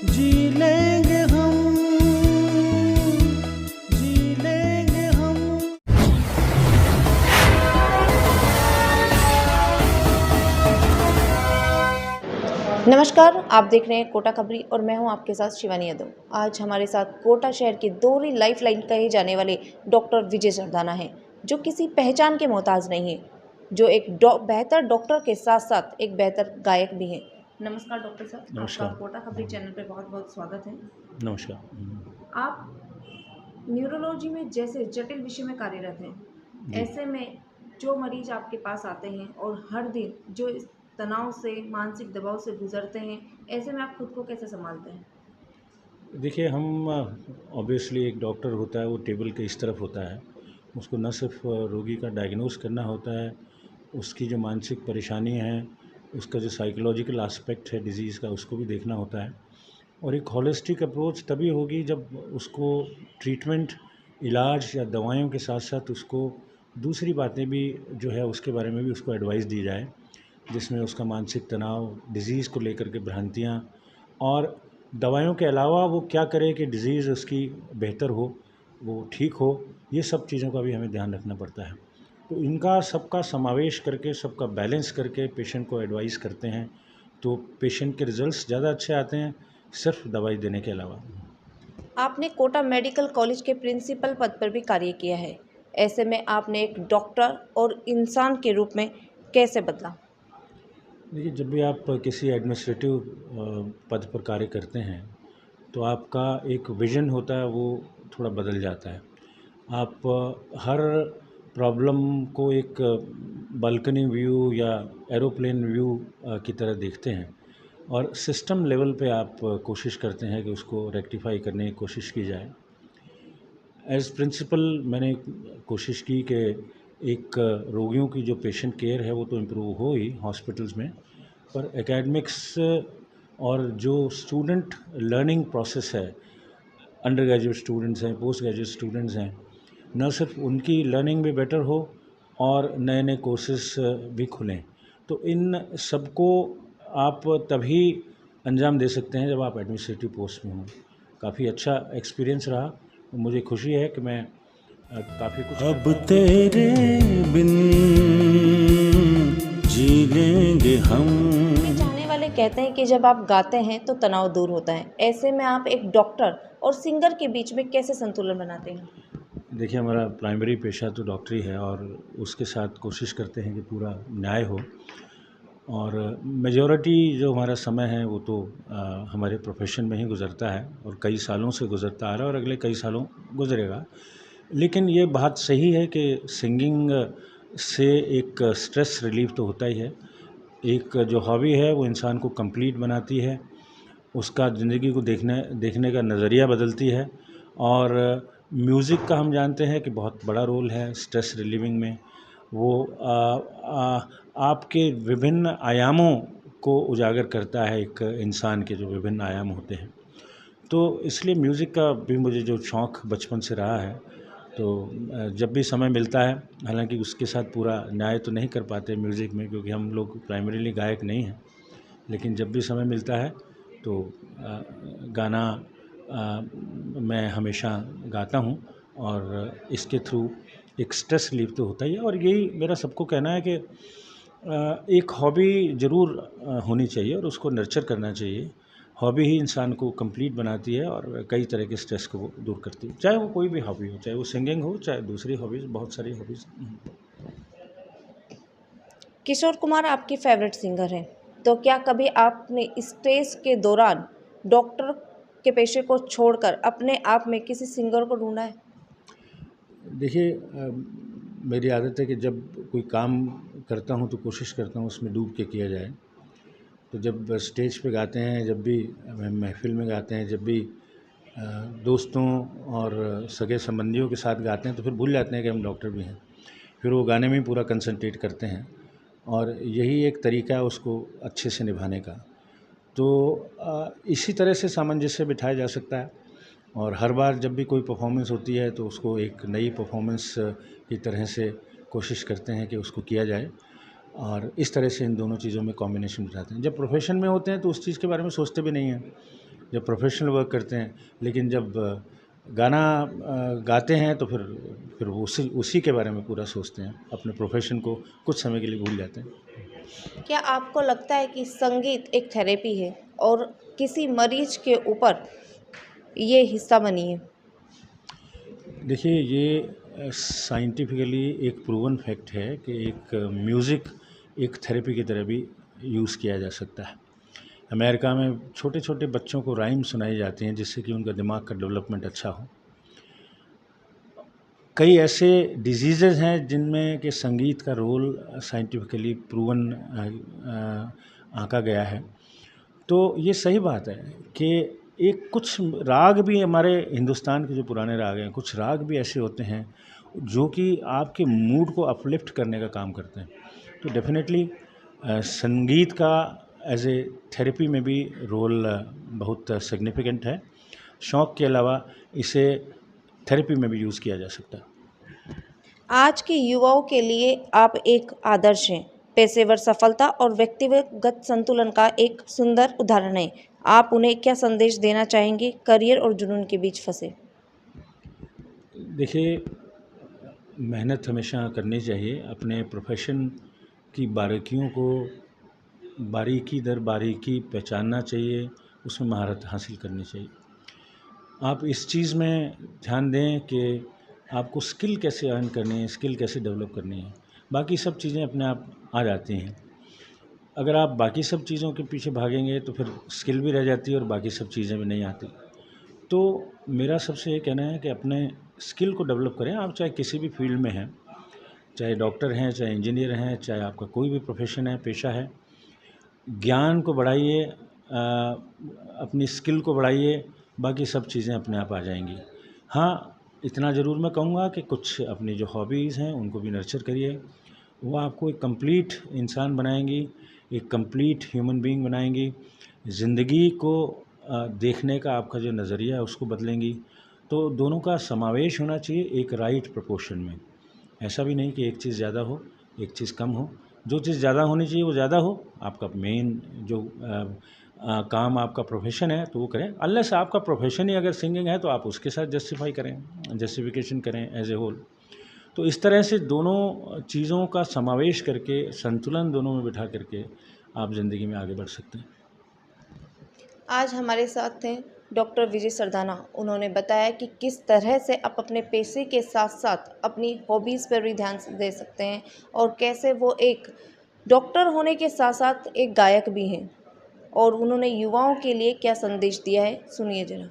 जी लेंगे हम, जी लेंगे हम। नमस्कार, आप देख रहे हैं कोटा खबरी और मैं हूं आपके साथ शिवानी यादव। आज हमारे साथ कोटा शहर की दोहरी लाइफलाइन कहे जाने वाले डॉक्टर विजय सरदाना हैं, जो किसी पहचान के मोहताज नहीं है, जो एक बेहतर डॉक्टर के साथ साथ एक बेहतर गायक भी हैं। नमस्कार डॉक्टर साहब, आपका नमस्कार। कोटा खबरी चैनल पे बहुत बहुत स्वागत है। नमस्कार। आप न्यूरोलॉजी में जैसे जटिल विषय में कार्यरत हैं, जी। ऐसे में जो मरीज आपके पास आते हैं और हर दिन जो इस तनाव से, मानसिक दबाव से गुजरते हैं, ऐसे में आप खुद को कैसे संभालते हैं? देखिए, हम ऑब्वियसली एक डॉक्टर होता है वो टेबल के इस तरफ होता है। उसको न सिर्फ रोगी का डायग्नोस करना होता है, उसकी जो मानसिक परेशानी है, उसका जो साइकोलॉजिकल एस्पेक्ट है डिज़ीज़ का, उसको भी देखना होता है। और एक होलिस्टिक अप्रोच तभी होगी जब उसको ट्रीटमेंट, इलाज या दवाइयों के साथ साथ उसको दूसरी बातें भी जो है उसके बारे में भी उसको एडवाइस दी जाए, जिसमें उसका मानसिक तनाव, डिज़ीज़ को लेकर के भ्रांतियाँ और दवाइयों के अलावा वो क्या करे कि डिज़ीज़ उसकी बेहतर हो, वो ठीक हो, ये सब चीज़ों का भी हमें ध्यान रखना पड़ता है। तो इनका सबका समावेश करके, सबका बैलेंस करके पेशेंट को एडवाइस करते हैं, तो पेशेंट के रिज़ल्ट्स ज़्यादा अच्छे आते हैं, सिर्फ दवाई देने के अलावा। आपने कोटा मेडिकल कॉलेज के प्रिंसिपल पद पर भी कार्य किया है। ऐसे में आपने एक डॉक्टर और इंसान के रूप में कैसे बदला? देखिए, जब भी आप किसी एडमिनिस्ट्रेटिव पद पर कार्य करते हैं, तो आपका एक विज़न होता है, वो थोड़ा बदल जाता है। आप हर प्रॉब्लम को एक बालकनी व्यू या एरोप्लेन व्यू की तरह देखते हैं और सिस्टम लेवल पे आप कोशिश करते हैं कि उसको रेक्टिफाई करने की कोशिश की जाए। एज़ प्रिंसिपल मैंने कोशिश की कि एक रोगियों की जो पेशेंट केयर है वो तो इम्प्रूव हो ही हॉस्पिटल्स में, पर एकेडमिक्स और जो स्टूडेंट लर्निंग प्रोसेस है, अंडर ग्रेजुएट स्टूडेंट्स हैं, पोस्ट ग्रेजुएट स्टूडेंट्स हैं, न सिर्फ उनकी लर्निंग भी बेटर हो और नए नए कोर्सेस भी खुलें। तो इन सबको आप तभी अंजाम दे सकते हैं जब आप एडमिनिस्ट्रेटिव पोस्ट में हों। काफ़ी अच्छा एक्सपीरियंस रहा। मुझे खुशी है कि मैं काफ़ी कुछ अब तेरे बिन जी लेंगे हम। चाहने वाले कहते हैं कि जब आप गाते हैं तो तनाव दूर होता है। ऐसे में आप एक डॉक्टर और सिंगर के बीच में कैसे संतुलन बनाते हैं? देखिए, हमारा प्राइमरी पेशा तो डॉक्टरी है और उसके साथ कोशिश करते हैं कि पूरा न्याय हो। और मेजॉरिटी जो हमारा समय है वो तो हमारे प्रोफेशन में ही गुज़रता है और कई सालों से गुज़रता आ रहा है और अगले कई सालों गुज़रेगा। लेकिन ये बात सही है कि सिंगिंग से एक स्ट्रेस रिलीफ़ तो होता ही है। एक जो हॉबी है वो इंसान को कंप्लीट बनाती है, उसका ज़िंदगी को देखने देखने का नज़रिया बदलती है। और म्यूज़िक का हम जानते हैं कि बहुत बड़ा रोल है स्ट्रेस रिलीविंग में। वो आपके विभिन्न आयामों को उजागर करता है, एक इंसान के जो विभिन्न आयाम होते हैं। तो इसलिए म्यूज़िक का भी मुझे जो शौक़ बचपन से रहा है, तो जब भी समय मिलता है, हालांकि उसके साथ पूरा न्याय तो नहीं कर पाते म्यूज़िक में क्योंकि हम लोग प्राइमरीली गायक नहीं हैं, लेकिन जब भी समय मिलता है तो गाना मैं हमेशा गाता हूँ और इसके थ्रू एक स्ट्रेस रिलीफ तो होता ही है। और यही मेरा सबको कहना है कि एक हॉबी ज़रूर होनी चाहिए और उसको नर्चर करना चाहिए। हॉबी ही इंसान को कंप्लीट बनाती है और कई तरह के स्ट्रेस को वो दूर करती है, चाहे वो कोई भी हॉबी हो, चाहे वो सिंगिंग हो, चाहे दूसरी हॉबीज़, बहुत सारी हॉबीज़। किशोर कुमार आपकी फेवरेट सिंगर हैं, तो क्या कभी आपने स्टेज के दौरान डॉक्टर के पेशे को छोड़कर अपने आप में किसी सिंगर को ढूंढा है? देखिए, मेरी आदत है कि जब कोई काम करता हूँ तो कोशिश करता हूँ उसमें डूब के किया जाए। तो जब स्टेज पे गाते हैं, जब भी महफ़िल में गाते हैं, जब भी अ, दोस्तों और सगे संबंधियों के साथ गाते हैं, तो फिर भूल जाते हैं कि हम डॉक्टर भी हैं। फिर वो गाने में ही पूरा कंसंट्रेट करते हैं और यही एक तरीका है उसको अच्छे से निभाने का। तो इसी तरह से सामंजस्य बिठाया जा सकता है और हर बार जब भी कोई परफॉर्मेंस होती है तो उसको एक नई परफॉर्मेंस की तरह से कोशिश करते हैं कि उसको किया जाए और इस तरह से इन दोनों चीज़ों में कॉम्बिनेशन बिठाते हैं। जब प्रोफेशन में होते हैं तो उस चीज़ के बारे में सोचते भी नहीं हैं, जब प्रोफेशनल वर्क करते हैं, लेकिन जब गाना गाते हैं तो फिर वो उसी के बारे में पूरा सोचते हैं, अपने प्रोफेशन को कुछ समय के लिए भूल जाते हैं। क्या आपको लगता है कि संगीत एक थेरेपी है और किसी मरीज के ऊपर ये हिस्सा बनी है? देखिए, ये साइंटिफिकली एक प्रूवन फैक्ट है कि एक म्यूज़िक एक थेरेपी की तरह भी यूज़ किया जा सकता है। अमेरिका में छोटे छोटे बच्चों को राइम सुनाई जाती हैं जिससे कि उनका दिमाग का डेवलपमेंट अच्छा हो। कई ऐसे डिजीज़ेज़ हैं जिनमें कि संगीत का रोल साइंटिफिकली प्रूवन आंका गया है। तो ये सही बात है कि एक कुछ राग भी हमारे हिंदुस्तान के जो पुराने राग हैं, कुछ राग भी ऐसे होते हैं जो कि आपके मूड को अपलिफ्ट करने का काम करते हैं। तो डेफिनेटली संगीत का एज ए थेरेपी में भी रोल बहुत सिग्निफिकेंट है। शौक़ के अलावा इसे थेरेपी में भी यूज़ किया जा सकता है। आज के युवाओं के लिए आप एक आदर्श हैं, पेशेवर सफलता और व्यक्तिगत संतुलन का एक सुंदर उदाहरण हैं। आप उन्हें क्या संदेश देना चाहेंगे करियर और जुनून के बीच फंसे? देखिए, मेहनत हमेशा करनी चाहिए। अपने प्रोफेशन की बारीकियों को बारीकी दर बारीकी पहचानना चाहिए, उसमें महारत हासिल करनी चाहिए। आप इस चीज़ में ध्यान दें कि आपको स्किल कैसे अर्न करनी है, स्किल कैसे डेवलप करनी है। बाकी सब चीज़ें अपने आप आ जाती हैं। अगर आप बाकी सब चीज़ों के पीछे भागेंगे तो फिर स्किल भी रह जाती है और बाकी सब चीज़ें भी नहीं आती। तो मेरा सबसे ये कहना है कि अपने स्किल को डेवलप करें। आप चाहे किसी भी फील्ड में हैं, चाहे डॉक्टर हैं, चाहे इंजीनियर हैं, चाहे आपका कोई भी प्रोफेशन है, पेशा है, ज्ञान को बढ़ाइए, अपनी स्किल को बढ़ाइए, बाकी सब चीज़ें अपने आप आ जाएंगी। हाँ, इतना ज़रूर मैं कहूँगा कि कुछ अपनी जो हॉबीज़ हैं उनको भी नर्चर करिए। वो आपको एक कंप्लीट इंसान बनाएंगी, एक कंप्लीट ह्यूमन बीइंग बनाएंगी। ज़िंदगी को देखने का आपका जो नज़रिया है उसको बदलेंगी। तो दोनों का समावेश होना चाहिए एक राइट प्रोपोर्शन में। ऐसा भी नहीं कि एक चीज़ ज़्यादा हो, एक चीज़ कम हो। जो चीज़ ज़्यादा होनी चाहिए वो ज़्यादा हो। आपका मेन जो काम आपका प्रोफेशन है तो वो करें। अनलेस आपका प्रोफेशन ही अगर सिंगिंग है तो आप उसके साथ जस्टिफिकेशन करें एज ए होल। तो इस तरह से दोनों चीज़ों का समावेश करके, संतुलन दोनों में बिठा करके आप ज़िंदगी में आगे बढ़ सकते हैं। आज हमारे साथ थे डॉक्टर विजय सरदाना। उन्होंने बताया कि किस तरह से आप अपने पेशे के साथ साथ अपनी हॉबीज़ पर भी ध्यान दे सकते हैं और कैसे वो एक डॉक्टर होने के साथ साथ एक गायक भी हैं, और उन्होंने युवाओं के लिए क्या संदेश दिया है, सुनिए जरा।